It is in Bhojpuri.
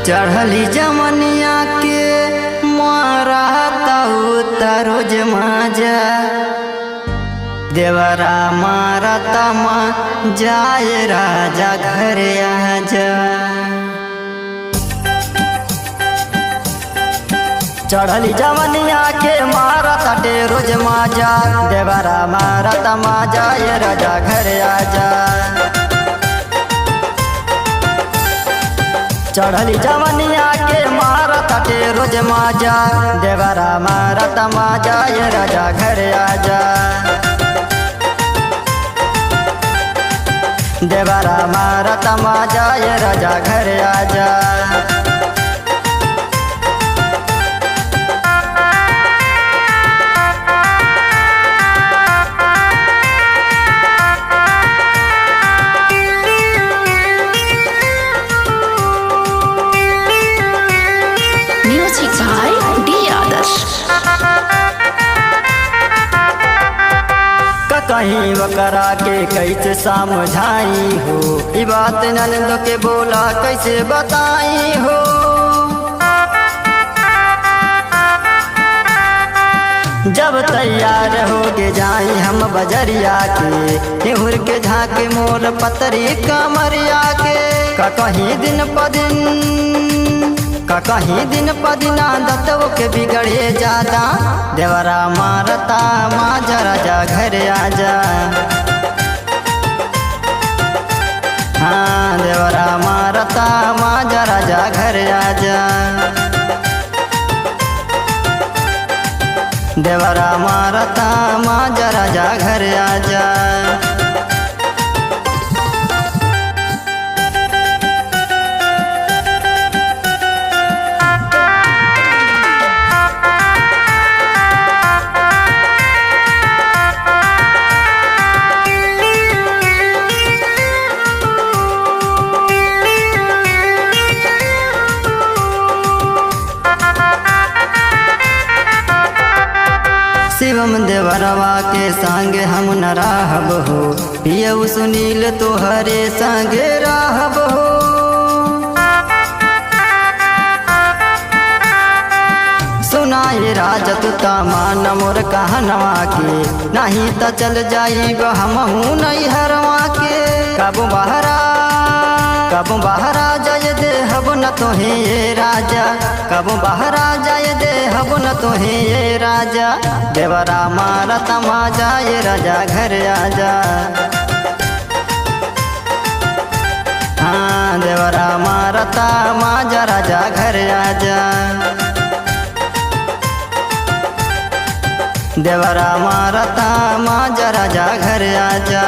चढ़ली जमनिया के मारा रोज माजा देवरा मारा तमा जाय राजा घर आजा। चढ़ली जमनिया के मारा ताटे रोज माजा देवरा मारा तमा जाय राजा घर आजा। चढ़ली जमनिया के मारा ताटे रोज माजा देवरा मारा तमा जाय राजा घर आजा। देवरा मारा तमा जाय राजा घर आजा। म्यूजिक बाय डी आदर्श। कहीं वकरा के कैसे समझाई हो ई बात ननद के बोला कैसे बताई हो। जब तैयार हो के जाई हम बजरिया के निहुर के झाके मोर पतरी कमरिया के कहीं दिन पदिना दत्तव के बिगड़े ज्यादा देवरा मारता माजा राजा घर आजा। हाँ देवरा मारता माजा राजा घर आजा। देवरा मारता माजा राजा घर आजा। शिवम देवरवा के संगे हम न रहब हो पियऊ सुनील तोहरे संगे रहब हो। सुनाए राज तू मान मोर कहनवा के नहीं त चल जाइब हमहू नैहरवा के। कबू बहरा जाय दे हब न तोहे ये राजा कबू बहरा जाय दे हब न तोहे ये राजा। देवरा मारा तमा जाय राजा घर आजा। हाँ देवरा मारा तमा जा राजा घर आजा। देवरा मारा तमा जा राजा घर आजा।